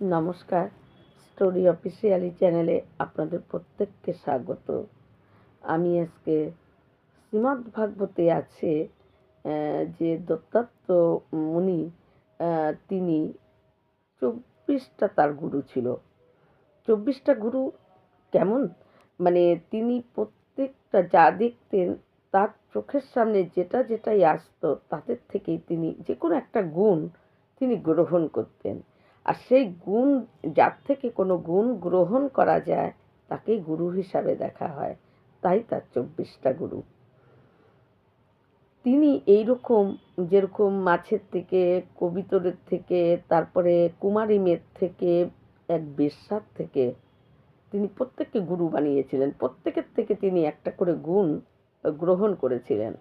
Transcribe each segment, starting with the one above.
নমস্কার, story officially চ্যানেলে আপনাদের প্রত্যেককে স্বাগত। আমি আজকে শ্রীমদ্ ভাগবতে আছে যে দত্তাত্র মুনি, তিনি 24টা তার গুরু ছিল। 24টা গুরু কেমন, মানে তিনি প্রত্যেকটা যা দেখতেন তার চোখের সামনে যেটাই আসতো তাদের থেকেই তিনি যে কোনো একটা গুণ তিনি গ্রহণ করতেন। আর সেই গুণ, যার থেকে কোনো গুণ গ্রহণ করা যায় তাকেই গুরু হিসাবে দেখা হয়, তাই তার 24টা গুরু। তিনি এইরকম, যেরকম মাছের থেকে, কবিতরের থেকে, তারপরে কুমারী মেয়ের থেকে, এক বেশ্যার থেকে তিনি প্রত্যেককে গুরু বানিয়েছিলেন। প্রত্যেকের থেকে তিনি একটা করে গুণ গ্রহণ করেছিলেন,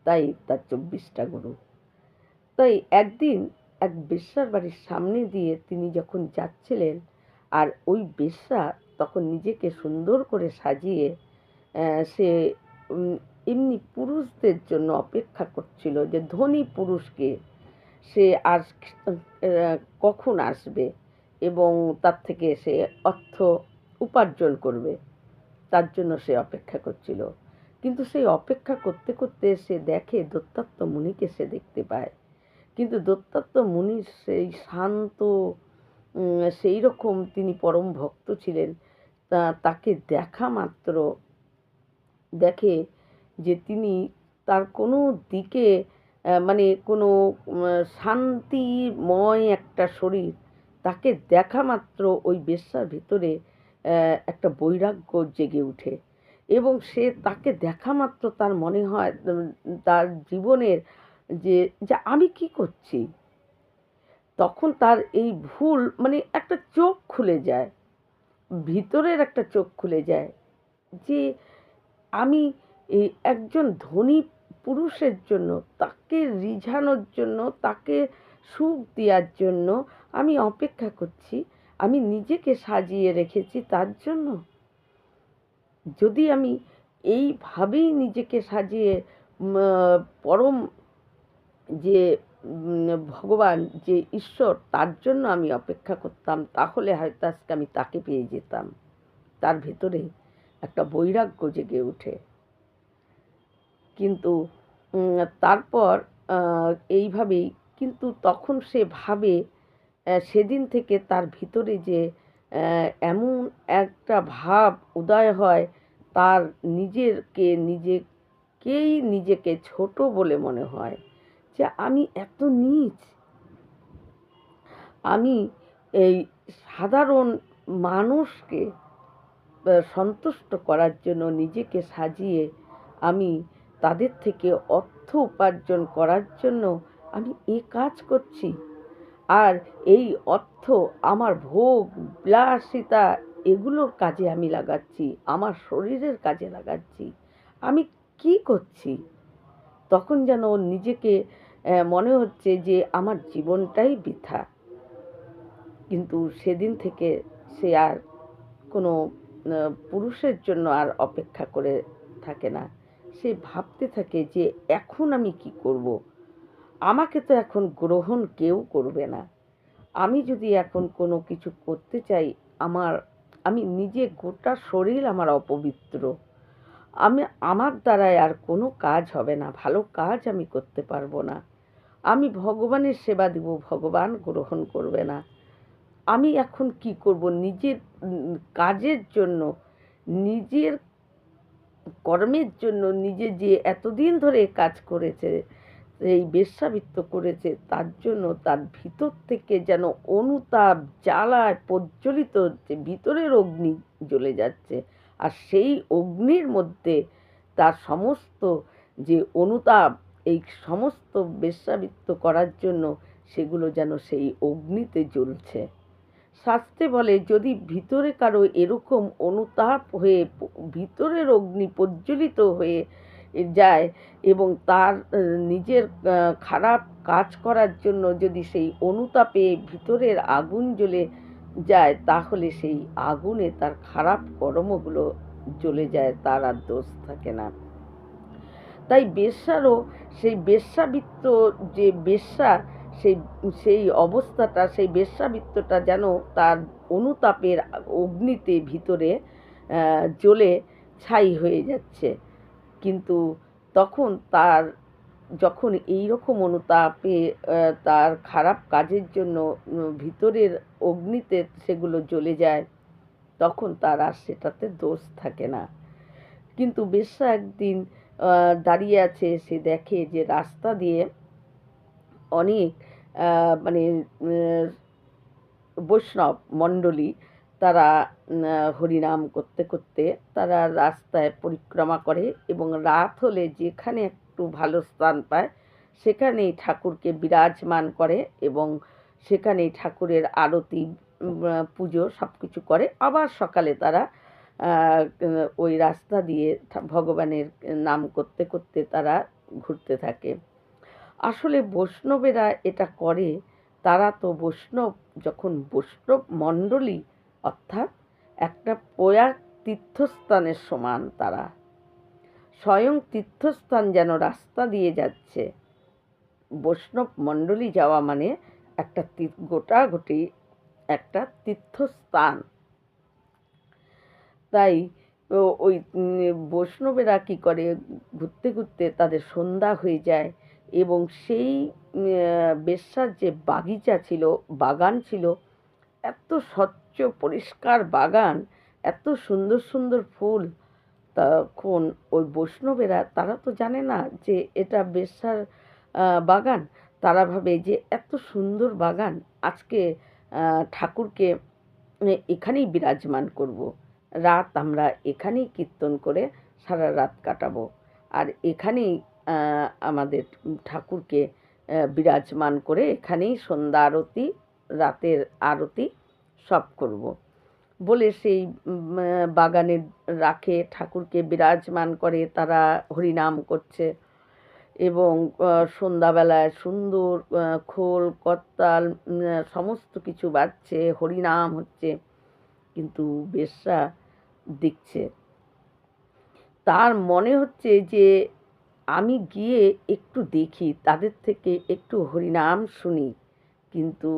তাই তার 24টা গুরু। তাই একদিন এক বেশ্যার বাড়ির সামনে দিয়ে তিনি যখন যাচ্ছিলেন, আর ওই বেশ্যা তখন নিজেকে সুন্দর করে সাজিয়ে সে এমনি পুরুষদের জন্য অপেক্ষা করছিল যে ধনী পুরুষকে সে আর কখন আসবে এবং তার থেকে সে অর্থ উপার্জন করবে, তার জন্য সে অপেক্ষা করছিল। কিন্তু সেই অপেক্ষা করতে করতে সে দেখে দত্তাত্র মুনিকে সে দেখতে পায়। কিন্তু দত্তাত্র মুনির সেই শান্ত, সেই রকম তিনি পরম ভক্ত ছিলেন। তাকে দেখা মাত্র দেখে যে তিনি তার কোনো দিকে মানে কোনো শান্তিময় একটা শরীর, তাকে দেখা মাত্র ওই বেশ্যার ভিতরে একটা বৈরাগ্য জেগে ওঠে এবং সে তাকে দেখা মাত্র তার মনে হয় তার জীবনের যে যে আমি কি করছি। তখন তার এই ভুল, মানে একটা চোখ খুলে যায়, ভিতরের একটা চোখ খুলে যায় যে আমি এই একজন ধনী পুরুষের জন্য, তাকে রিঝানোর জন্য, তাকে সুখ দেওয়ার জন্য আমি অপেক্ষা করছি, আমি নিজেকে সাজিয়ে রেখেছি তার জন্য। যদি আমি এইভাবেই নিজেকে সাজিয়ে পরম যে ভগবান, যে ঈশ্বর, তার জন্য আমি অপেক্ষা করতাম, তাহলে হয়তো আজকে আমি তাকে পেয়ে যেতাম। তার ভেতরে একটা বৈরাগ্য জেগে ওঠে। কিন্তু তারপর এইভাবেই, কিন্তু তখন সে ভাবে, সেদিন থেকে তার ভিতরে যে এমন একটা ভাব উদয় হয়, তার নিজেকে ছোট বলে মনে হয় যে আমি এত নীচ, আমি এই সাধারণ মানুষকে সন্তুষ্ট করার জন্য নিজেকে সাজিয়ে আমি তাদের থেকে অর্থ উপার্জন করার জন্য আমি এ কাজ করছি। আর এই অর্থ আমার ভোগ বিলাসিতা এগুলোর কাজে আমি লাগাচ্ছি, আমার শরীরের কাজে লাগাচ্ছি। আমি কি করছি? তখন যেন ওর নিজেকে মনে হচ্ছে যে আমার জীবনটাই বৃথা। কিন্তু সেদিন থেকে সে আর কোনো পুরুষের জন্য আর অপেক্ষা করে থাকে না। সে ভাবতে থাকে যে এখন আমি কি করব? আমাকে তো এখন গ্রহণ কেউ করবে না। আমি যদি এখন কোনো কিছু করতে চাই, আমি নিজে গোটা শরীর আমার অপবিত্র। আমার দ্বারায় আর কোনো কাজ হবে না, ভালো কাজ আমি করতে পারবো না। আমি ভগবানের সেবা দিব, ভগবান গ্রহণ করবে না। আমি এখন কি করব? নিজের কাজের জন্য, নিজের কর্মের জন্য, নিজে যে এতদিন ধরে কাজ করেছে, এই বেশ্যাবৃত্ত করেছে, তার জন্য তার ভিতর থেকে যেন অনুতাপ জ্বালায় প্রজ্বলিত হচ্ছে, ভিতরের অগ্নি জ্বলে যাচ্ছে। আর সেই অগ্নির মধ্যে তার সমস্ত যে অনুতাপ, এই সমস্ত বেশ্যাবৃত্ত করার জন্য সেগুলো যেন সেই অগ্নিতে জ্বলছে। শাস্ত্রে বলে, যদি ভিতরে কারো এরকম অনুতাপ হয়ে ভিতরের অগ্নি প্রজ্বলিত হয়ে যায় এবং তার নিজের খারাপ কাজ করার জন্য যদি সেই অনুতাপে ভিতরের আগুন জ্বলে যায়, তাহলে সেই আগুনে তার খারাপ কর্মগুলো জ্বলে যায়, তার আর দোষ থাকে না। তাই বেশ্যারও সেই বেশ্যাবৃত্ত, যে বেশ্যা, সেই সেই অবস্থাটা, সেই বেশ্যাবৃত্তটা যেন তার অনুতাপের অগ্নিতে ভিতরে জ্বলে ছাই হয়ে যাচ্ছে। কিন্তু তখন তার যখন এই রকম অনুতাপে তার খারাপ কাজের জন্য ভিতরের অগ্নিতে সেগুলো জ্বলে যায়, তখন তার আর সেটাতে দোষ থাকে না। কিন্তু বেশ্যা একদিন দাঁড়িয়ে আছে, সে দেখে যে রাস্তা দিয়ে অনেক মানে বৈষ্ণব মণ্ডলী তারা হরিনাম করতে করতে তারা রাস্তায় পরিক্রমা করে এবং রাত হলে যেখানে একটু ভালো স্থান পায় সেখানেই ঠাকুরকে বিরাজমান করে এবং সেখানেই ঠাকুরের আরতি পুজো সব কিছু করে। আবার সকালে তারা ওই রাস্তা দিয়ে ভগবানের নাম করতে করতে তারা ঘুরতে থাকে। আসলে বৈষ্ণবেরা এটা করে, তারা তো বৈষ্ণব, যখন বৈষ্ণব মণ্ডলী অর্থাৎ একটা প্রয়াগ তীর্থস্থানের সমান তারা। স্বয়ং তীর্থস্থান যেন রাস্তা দিয়ে যাচ্ছে। বৈষ্ণব মণ্ডলী যাওয়া মানে একটা গোটাগুটি একটা তীর্থস্থান। তাই ওই বৈষ্ণবেরা কী করে, ঘুরতে ঘুরতে তাদের সন্ধ্যা হয়ে যায় এবং সেই বেশ্যার যে বাগিচা ছিল, বাগান ছিল, এত স্বচ্ছ পরিষ্কার বাগান, এত সুন্দর সুন্দর ফুল। তখন ওই বৈষ্ণবেরা, তারা তো জানে না যে এটা বেশ্যার বাগান। তারা ভাবে যে এত সুন্দর বাগান, আজকে ঠাকুরকে এখানেই বিরাজমান করব, রাত আমরা এখানেই কীর্তন করে সারা রাত কাটাবো, আর এখানেই আমাদের ঠাকুরকে বিরাজমান করে এখানেই সন্ধ্যা আরতি, রাতের আরতি সব করব বলে সেই বাগানে রাখে, ঠাকুরকে বিরাজমান করে, তারা হরিনাম করছে এবং সন্ধ্যাবেলায় সুন্দর খোল করতাল সমস্ত কিছু বাজছে, হরিনাম হচ্ছে। কিন্তু বেশ্যা দেখছে, তার মনে হচ্ছে যে আমি গিয়ে একটু দেখি, তাদের থেকে একটু হরিনাম শুনি। কিন্তু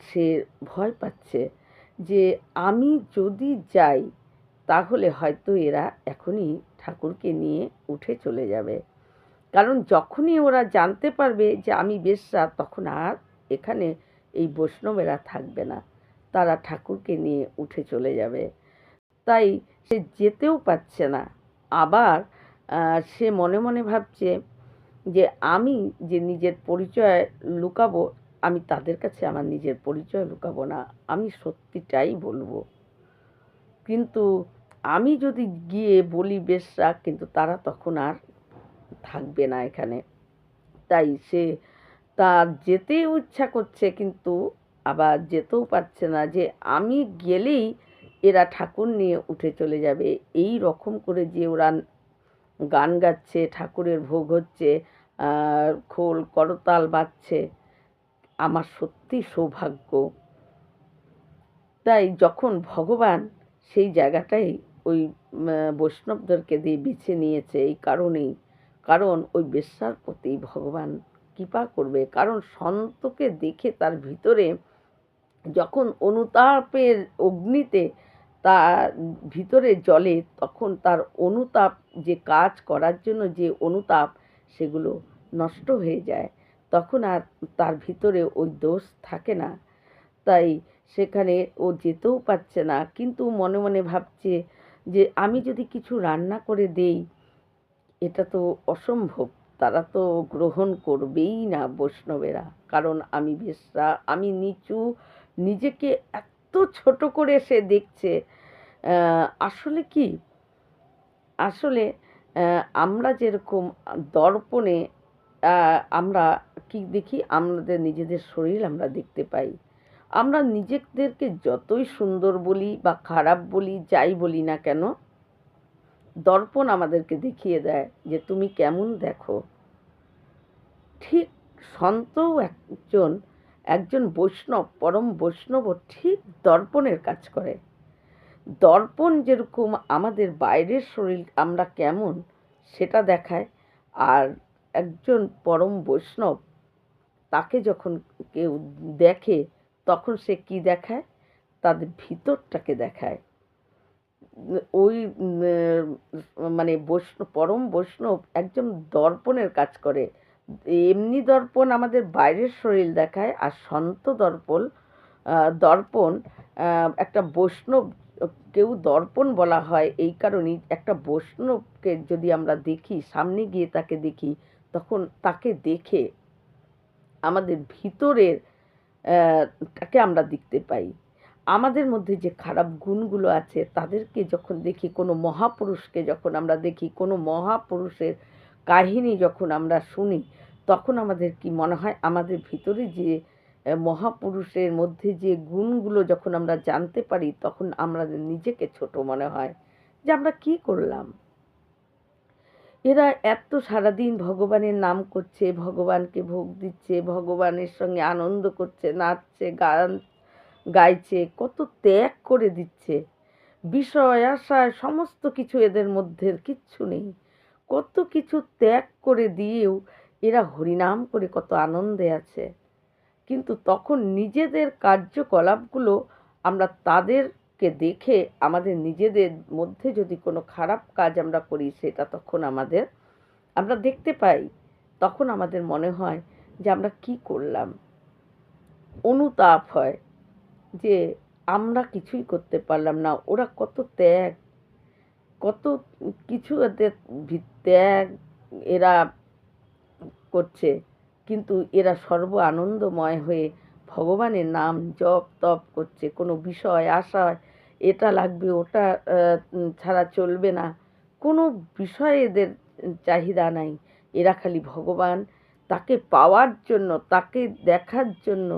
সে ভয় পাচ্ছে যে আমি যদি যাই তাহলে হয়তো এরা এখনই ঠাকুরকে নিয়ে উঠে চলে যাবে। কারণ যখনই ওরা জানতে পারবে যে আমি বেশ্যা, তখন আর এখানে এই বৈষ্ণবেরা থাকবে না, তারা ঠাকুরকে নিয়ে উঠে চলে যাবে। তাই সে যেতেও পারছে না। আবার সে মনে মনে ভাবছে যে আমি যে নিজের পরিচয় লুকাবো, আমি তাদের কাছে আমার নিজের পরিচয় লুকাবো না, আমি সত্যিটাই বলবো। কিন্তু আমি যদি গিয়ে বলি বেশ্যা, কিন্তু তারা তখন আর থাকবে না এখানে। তাই সে তার যেতেও ইচ্ছা করছে, কিন্তু আবার যেতেও পারছে না, যে আমি গেলেই এরা ঠাকুর নিয়ে উঠে চলে যাবে। এই রকম করে যে ওরা গান গাচ্ছে, ঠাকুরের ভোগ হচ্ছে, খোল করতাল বাজছে, আমার সত্যি সৌভাগ্য। তাই যখন ভগবান সেই জায়গাটাই ওই বৈষ্ণবদেরকে দিয়ে বেছে নিয়েছে এই কারণেই, কারণ ওই বেশ্যার প্রতি ভগবান কৃপা করবে। কারণ সন্তকে দেখে তার ভিতরে যখন অনুতাপের অগ্নিতে তার ভিতরে জ্বলে, তখন তার অনুতাপ, যে কাজ করার জন্য যে অনুতাপ, সেগুলো নষ্ট হয়ে যায়। তখন আর তার ভিতরে ওই দোষ থাকে না। তাই সেখানে ও যেতেও পারছে না, কিন্তু মনে মনে ভাবছে যে আমি যদি কিছু রান্না করে দেই, এটা তো অসম্ভব, তারা তো গ্রহণ করবেই না বৈষ্ণবেরা, কারণ আমি বেশ্যা, আমি নিচু, নিজেকে এত ছোট করে সে দেখছে। আসলে কি, আসলে আমরা যেরকম দর্পণে আমরা কি দেখি, আমাদের নিজেদের শরীর আমরা দেখতে পাই। আমরা নিজেদেরকে যতই সুন্দর বলি বা খারাপ বলি, যাই বলি না কেন, দর্পণ আমাদেরকে দেখিয়ে দেয় যে তুমি কেমন দেখো। ঠিক সন্তও একজন একজন বৈষ্ণব, পরম বৈষ্ণবও ঠিক দর্পণের কাজ করে। দর্পণ যেরকম আমাদের বাইরের শরীর আমরা কেমন সেটা দেখায়, আর একজন পরম বৈষ্ণব তাকে যখন কেউ দেখে তখন সে কি দেখায়? তাদের ভিতরটাকে দেখায়। ওই মানে পরম বৈষ্ণব একজন দর্পণের কাজ করে। এমনি দর্পণ আমাদের বাইরের শরীর দেখায়, আর সন্ত দর্পণ একটা বৈষ্ণব কেউ দর্পণ বলা হয় এই কারণেই, একটা বৈষ্ণবকে যদি আমরা দেখি, সামনে গিয়ে তাকে দেখি, তখন তাকে দেখে আমাদের ভিতরের টাকে আমরা দেখতে পাই। আমাদের মধ্যে যে খারাপ গুণগুলো আছে তাদেরকে যখন দেখি, কোনো মহাপুরুষকে যখন আমরা দেখি, কোনো মহাপুরুষের কাহিনী যখন আমরা শুনি, তখন আমাদের কি মনে হয়? আমাদের ভিতরে যে মহাপুরুষের মধ্যে যে গুণগুলো যখন আমরা জানতে পারি, তখন আমাদের নিজেকে ছোট মনে হয় যে আমরা কি করলাম? এরা এত সারাদিন ভগবানের নাম করছে, ভগবানকে ভোগ দিচ্ছে, ভগবানের সঙ্গে আনন্দ করছে, নাচছে, গাইছে, কত ত্যাগ করে দিচ্ছে। বিষয় আশায় সমস্ত কিছু এদের মধ্যে কিচ্ছু নেই। কত কিছু ত্যাগ করে দিয়েও এরা হরিনাম করে কত আনন্দে আছে। কিন্তু তখন নিজেদের কার্যকলাপগুলো আমরা তাদেরকে দেখে আমাদের নিজেদের মধ্যে যদি কোনো খারাপ কাজ আমরা করি, সেটা তখন আমরা দেখতে পাই। তখন আমাদের মনে হয় যে আমরা কি করলাম? অনুতাপ হয় যে আমরা কিছুই করতে পারলাম না। ওরা কত ত্যাগ, কত কিছু এদের ত্যাগ এরা করছে, কিন্তু এরা সর্ব আনন্দময় হয়ে ভগবানের নাম জপ তপ করছে। কোনো বিষয় আশায় এটা লাগবে, ওটা ছাড়া চলবে না, কোনো বিষয়ে এদের চাহিদা নাই। এরা খালি ভগবান, তাকে পাওয়ার জন্য, তাকে দেখার জন্য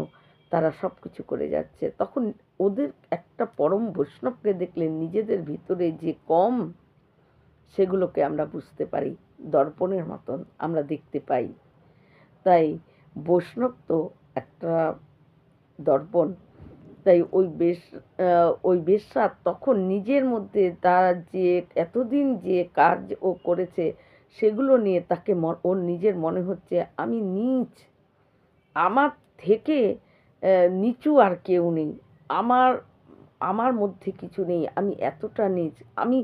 তারা সব কিছু করে যাচ্ছে। তখন ওদের একটা পরম বৈষ্ণবকে দেখলে নিজেদের ভিতরে যে কম, সেগুলোকে আমরা বুঝতে পারি, দর্পণের মতন আমরা দেখতে পাই। তাই বৈষ্ণব তো একটা দর্পণ। তাই ওই বেশ্যা তখন নিজের মধ্যে তার যে এতদিন যে কাজ ও করেছে, সেগুলো নিয়ে তাকে ওর নিজের মনে হচ্ছে আমি নীচ, আমার থেকে নিচু আর কেউ নেই, আমার আমার মধ্যে কিছু নেই, আমি এতটা নীচ, আমি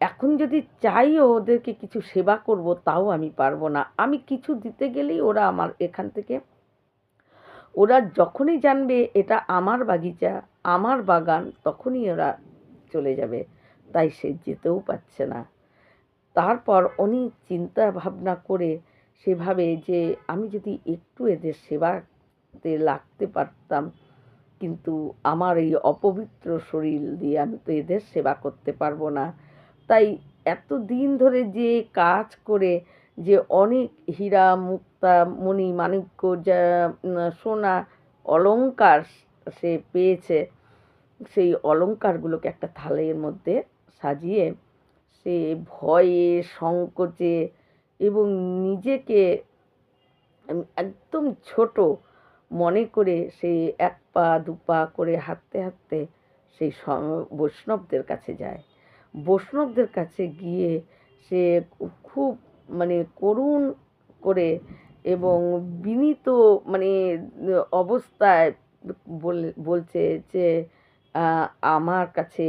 এখন যদি চাইও ওদেরকে কিছু সেবা করব, তাও আমি পারবো না। আমি কিছু দিতে গেলেই ওরা আমার এখান থেকে, ওরা যখনই জানবে এটা আমার বাগিচা, আমার বাগান, তখনই ওরা চলে যাবে। তাই সে যেতেও পারছে না। তারপর অনেক চিন্তা ভাবনা করে সে ভাবে যে আমি যদি একটু এদের সেবাতে লাগতে পারতাম, কিন্তু আমার এই অপবিত্র শরীর দিয়ে আমি তো এদের সেবা করতে পারবো না। তাই এতদিন ধরে যে কাজ করে যে অনেক হীরা মুক্তা মণি মাণিক্য যা সোনা অলংকার সে পেয়েছে, সেই অলংকারগুলোকে একটা থালের মধ্যে সাজিয়ে সে ভয়ে সংকোচে এবং নিজেকে একদম ছোট মনে করে সে এক পা দু পা করে হাঁটতে হাঁটতে সেই বৈষ্ণবদের কাছে যায়। বৈষ্ণবদের কাছে গিয়ে সে খুব মানে করুণ করে এবং বিনীত মানে অবস্থায় বলছে যে আমার কাছে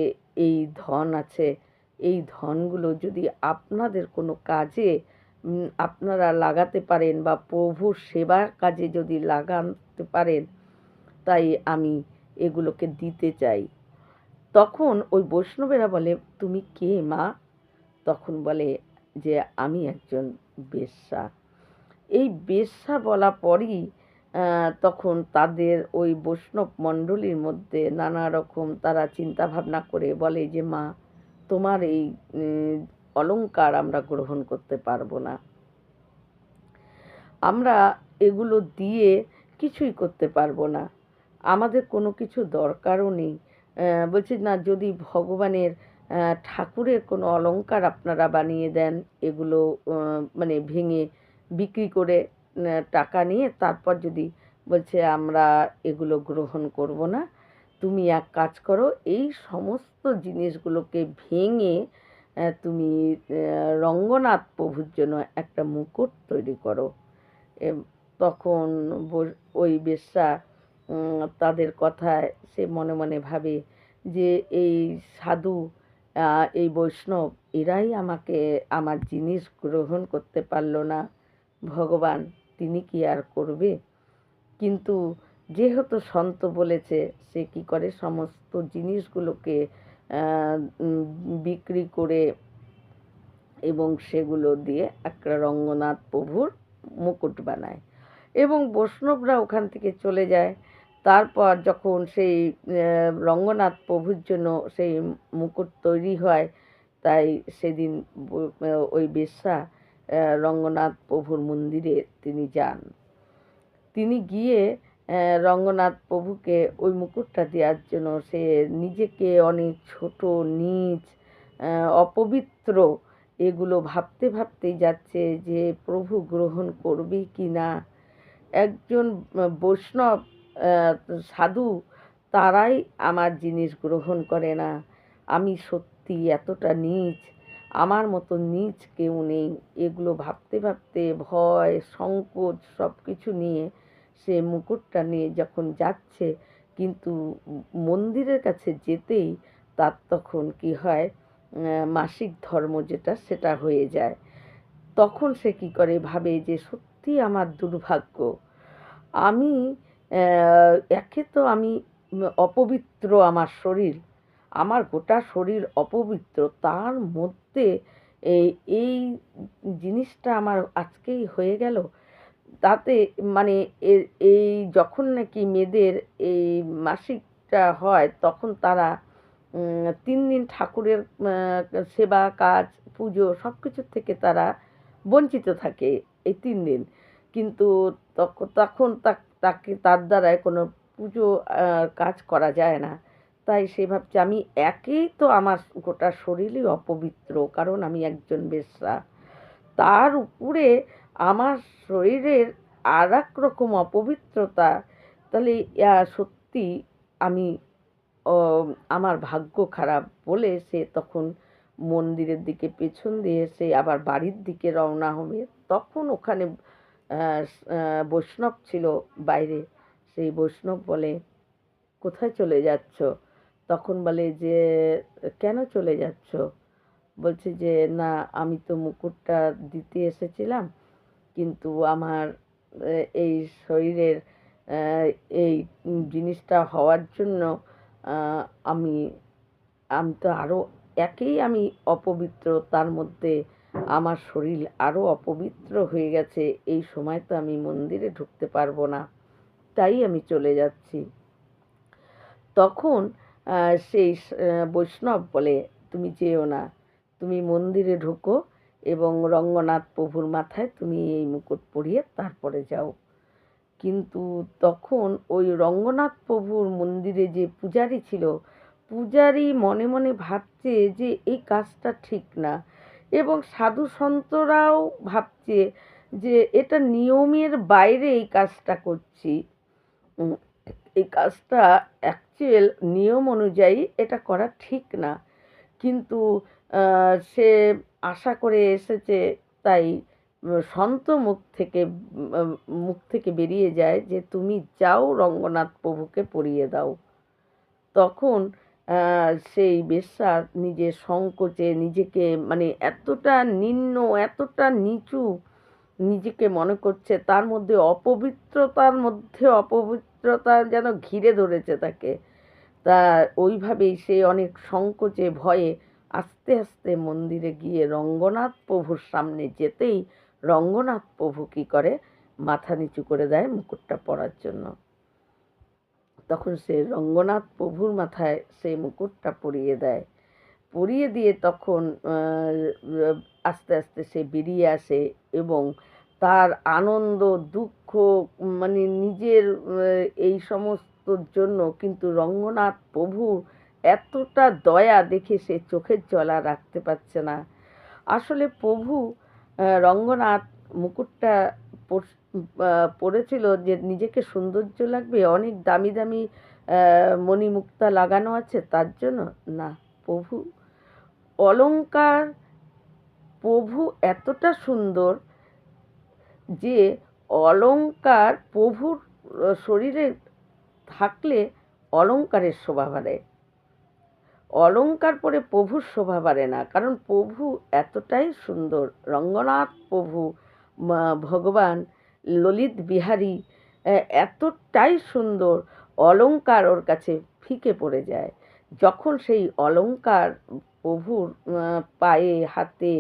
এই ধন আছে, এই ধনগুলো যদি আপনাদের কোনো কাজে আপনারা লাগাতে পারেন বা প্রভুর সেবার কাজে যদি লাগাতে পারেন, তাই আমি এগুলোকে দিতে চাই। তখন ওই বৈষ্ণবেরা বলে, তুমি কে মা? তখন বলে যে আমি একজন বেশ্যা। এই বেশ্যা বলা পরই তখন তাদের ওই বৈষ্ণব মণ্ডলীর মধ্যে নানা রকম তারা চিন্তা ভাবনা করে বলে যে মা, তোমার এই অলংকার আমরা গ্রহণ করতে পারবো না, আমরা এগুলো দিয়ে কিছুই করতে পারবো না, আমাদের কোনো কিছু দরকারও নেই। বলছি না, যদি ভগবানের ঠাকুরের কোনো অলংকার আপনারা বানিয়ে দেন, এগুলো মানে ভেঙে বিক্রি করে টাকা নিয়ে, তারপর যদি বলছে আমরা এগুলো গ্রহণ করব না, তুমি এক কাজ করো, এই সমস্ত জিনিসগুলোকে ভেঙে তুমি রঙ্গনাথ প্রভুর জন্য একটা মুকুট তৈরি করো। তখন ওই বেশ্যা তাদের কথায় সে মনে মনে ভাবে যে এই সাধু, এই বৈষ্ণব, এরাই আমাকে আমার জিনিস গ্রহণ করতে পারল না, ভগবান তিনি কি আর করবে। কিন্তু যেহেতু সন্ত বলেছে, সে কি করে সমস্ত জিনিসগুলোকে বিক্রি করে এবং সেগুলো দিয়ে একটা রঙ্গনাথ প্রভুর মুকুট বানায় এবং বৈষ্ণবরা ওখান থেকে চলে যায়। তারপর যখন সেই রঙ্গনাথ প্রভুর জন্য সেই মুকুট তৈরি হয়, তাই সেদিন ওই বেশ্যা রঙ্গনাথ প্রভুর মন্দিরে তিনি যান। তিনি গিয়ে রঙ্গনাথ প্রভুকে ওই মুকুটটা দেওয়ার জন্য সে নিজেকে অনেক ছোট, নীচ, অপবিত্র এগুলো ভাবতে ভাবতেই যাচ্ছে যে প্রভু গ্রহণ করবে কি না। একজন বৈষ্ণব সাধু, তারাই আমার জিনিস গ্রহণ করে না। আমি সত্যি এতটা নীচ, আমার মতো নীচ কেউ নেই। এগুলো ভাবতে ভাবতে ভয়, সংকোচ সব কিছু নিয়ে সে মুকুটটা নিয়ে যখন যাচ্ছে, কিন্তু মন্দিরের কাছে যেতেই তার তখন কি হয়, মাসিক ধর্ম যেটা সেটা হয়ে যায়। তখন সে কি করে, ভাবে যে সত্যি আমার দুর্ভাগ্য, আমি একে তো আমি অপবিত্র, আমার শরীর, আমার গোটা শরীর অপবিত্র, তার মধ্যে এই এই জিনিসটা আমার আজকেই হয়ে গেল। তাতে মানে এই যখন নাকি মেয়েদের এই মাসিকটা হয়, তখন তারা 3 দিন ঠাকুরের সেবা কাজ, পুজো সব কিছুর থেকে তারা বঞ্চিত থাকে এই 3 দিন। কিন্তু তখন তাকে তার দ্বারায় কোনো পুজো কাজ করা যায় না। তাই সে ভাবছে আমি একেই তো আমার গোটা শরীরই অপবিত্র, কারণ আমি একজন বেশ্যা, তার উপরে আমার শরীরের আর এক রকম অপবিত্রতা, তাহলে সত্যি আমি আমার ভাগ্য খারাপ বলে সে তখন মন্দিরের দিকে পেছন দিয়ে সে আবার বাড়ির দিকে রওনা হবে। তখন ওখানে বৈষ্ণব ছিল বাইরে, সেই বৈষ্ণব বলে, কোথায় চলে যাচ্ছ? তখন বলে যে, কেন চলে যাচ্ছ? বলছে যে, না আমি তো মুকুটটা দিতে এসেছিলাম, কিন্তু আমার এই শরীরের এই জিনিসটা হওয়ার জন্য আমি আমি তো আরও একেই আমি অপবিত্র, তার মধ্যে আমার শরীর আরও অপবিত্র হয়ে গেছে, এই সময় তো আমি মন্দিরে ঢুকতে পারবো না, তাই আমি চলে যাচ্ছি। তখন সেই বৈষ্ণব বলে, তুমি যেও না, তুমি মন্দিরে ঢোকো এবং রঙ্গনাথ প্রভুর মাথায় তুমি এই মুকুট পরিয়ে তারপরে যাও। কিন্তু তখন ওই রঙ্গনাথ প্রভুর মন্দিরে যে পূজারী ছিল, পূজারী মনে মনে ভাবছে যে এই কাজটা ঠিক না, এবং সাধু সন্তরাও ভাবছে যে এটা নিয়মের বাইরে এই কাজটা করছি, এই কাজটা অ্যাকচুয়াল নিয়ম অনুযায়ী এটা করা ঠিক না। কিন্তু সে আশা করে এসেছে, তাই সন্ত মুখ থেকে বেরিয়ে যায় যে তুমি যাও রঙ্গনাথ প্রভুকে পরিয়ে দাও। তখন সেই বেশ্যা নিজের সংকোচে নিজেকে মানে এতটা নিম্ন, এতটা নিচু নিজেকে মনে করছে, তার মধ্যে অপবিত্রতার মধ্যে অপবিত্রতা যেন ঘিরে ধরেছে তাকে। তা ওইভাবেই সে অনেক সংকোচে ভয়ে আস্তে আস্তে মন্দিরে গিয়ে রঙ্গনাথ প্রভুর সামনে যেতেই রঙ্গনাথ প্রভু কী করে, মাথা নিচু করে দেয় মুকুটটা পরার জন্য। তখন সে রঙ্গনাথ প্রভুর মাথায় সেই মুকুটটা পরিয়ে দেয়, পরিয়ে দিয়ে তখন আস্তে আস্তে সে বেরিয়ে আসে এবং তার আনন্দ দুঃখ মানে নিজের এই সমস্তর জন্য, কিন্তু রঙ্গনাথ প্রভুর এতটা দয়া দেখে সে চোখের জল আর রাখতে পারছে না। আসলে প্রভু রঙ্গনাথ মুকুটটা পরেছিল যে নিজেকে সৌন্দর্য লাগবে, অনেক দামি দামি মণিমুক্তা লাগানো আছে তার জন্য না, প্রভু অলংকার, প্রভু এতটা সুন্দর যে অলংকার প্রভুর শরীরে থাকলে অলংকারের শোভা বাড়ে, অলংকার পরে প্রভুর শোভা বাড়ে না। কারণ প্রভু এতটাই সুন্দর, রঙ্গনাথ প্রভু ভগবান ললিত বিহারী এতটাই সুন্দর, অলংকার ওর কাছে ফিকে পড়ে যায়। যখন সেই অলংকার প্রভুর পায়ে, হাতে,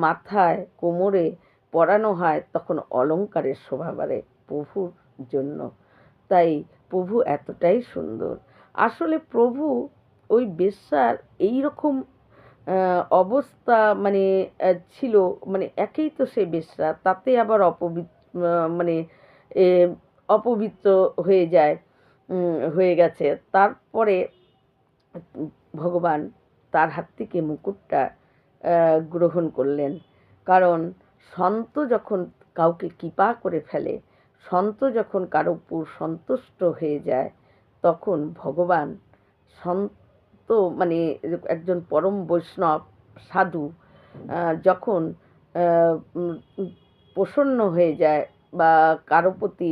মাথায়, কোমরে পরানো হয়, তখন অলংকারের শোভা বাড়ে প্রভুর জন্য। তাই প্রভু এতটাই সুন্দর। আসলে প্রভু ওই বেশ্যার এই রকম অবস্থা মানে ছিল, মানে একেই তো সে বেশ্যা, তাতে আবার মানে এ অপবিত্র হয়ে যায়, হয়ে গেছে। তারপরে ভগবান তার হাত থেকে মুকুটটা গ্রহণ করলেন। কারণ সন্ত যখন কাউকে কৃপা করে ফেলে, সন্ত যখন কারো উপর সন্তুষ্ট হয়ে যায়, তখন ভগবান সন্ত মানে একজন পরম বৈষ্ণব সাধু যখন প্রসন্ন হয়ে যায় বা কারো প্রতি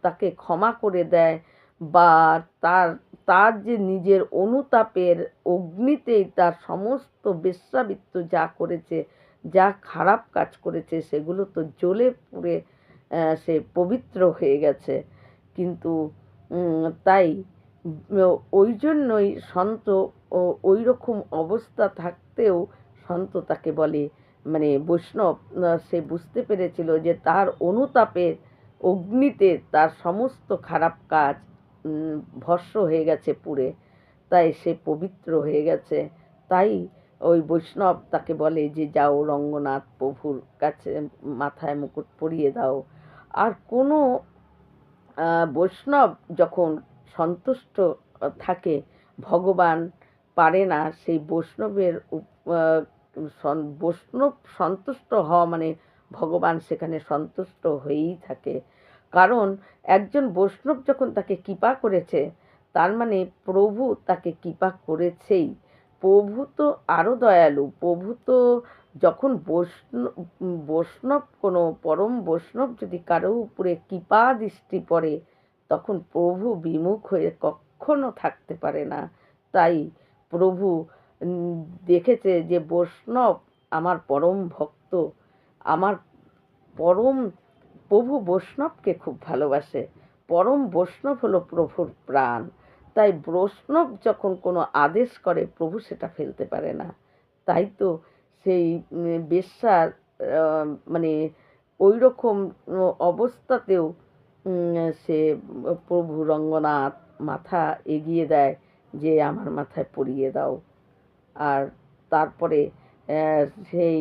তাকে ক্ষমা করে দেয়, বা তার তার যে নিজের অনুতাপের অগ্নিতেই তার সমস্ত বেশ্যাবৃত্ত যা করেছে, যা খারাপ কাজ করেছে, সেগুলো তো জ্বলে পুড়ে সে পবিত্র হয়ে গেছে। কিন্তু তাই ওই জন্যই সন্ত ওই রকম অবস্থা থাকতেও সন্ত তাকে বলে, মানে বৈষ্ণব সে বুঝতে পেরেছিল যে তার অনুতাপের অগ্নিতে তার সমস্ত খারাপ কাজ ভস্ম হয়ে গেছে পুড়ে, তাই সে পবিত্র হয়ে গেছে। তাই ওই বৈষ্ণব তাকে বলে যে যাও রঙ্গনাথ প্রভুর কাছে মাথায় মুকুট পরিয়ে দাও। আর কোনো বৈষ্ণব যখন সন্তুষ্ট থাকে, ভগবান পারে না সেই বৈষ্ণবের বৈষ্ণব সন্তুষ্ট হওয়া মানে ভগবান সেখানে সন্তুষ্ট হয়েই থাকে। কারণ একজন বৈষ্ণব যখন তাকে কৃপা করেছে, তার মানে প্রভু তাকে কৃপা করেছেই। প্রভু তো আরও দয়ালু। প্রভু তো যখন বৈষ্ণব কোনো পরম বৈষ্ণব যদি কারো উপরে কৃপা দৃষ্টি পড়ে, তখন প্রভু বিমুখ হয়ে কখনো থাকতে পারে না। তাই প্রভু দেখেছে যে বৈষ্ণব আমার পরম ভক্ত, আমার পরম প্রভু বৈষ্ণবকে খুব ভালোবাসে। পরম বৈষ্ণব হলো প্রভুর প্রাণ। তাই বৈষ্ণব যখন কোনো আদেশ করে, প্রভু সেটা ফেলতে পারে না। তাই তো সেই বেশ্যার মানে ওই রকম অবস্থাতেও সে প্রভু রঙ্গনাথ মাথা এগিয়ে দেয় যে আমার মাথায় পরিয়ে দাও। আর তারপরে সেই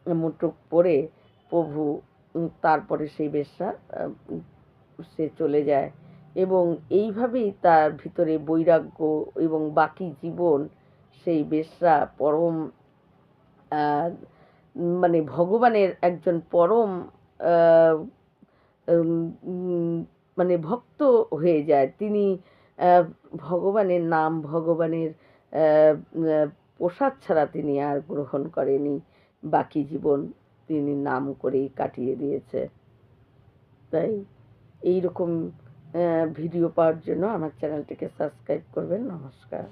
মুটুক পরে প্রভু তারপরে সেই বেশ্যা সে চলে যায়। এবং এইভাবেই তার ভিতরে বৈরাগ্য এবং বাকি জীবন সেই বেশ্যা পরম মানে ভগবানের একজন পরম মানে ভক্ত হয়ে যায়। তিনি ভগবানের নাম, ভগবানের প্রসাদ ছাড়া তিনি আর গ্রহণ করেনি। বাকি জীবন তিনি নাম করেই কাটিয়ে দিয়েছে। তাই এই রকম ভিডিও পাওয়ার জন্য আমার চ্যানেলটিকে সাবস্ক্রাইব করবেন। নমস্কার।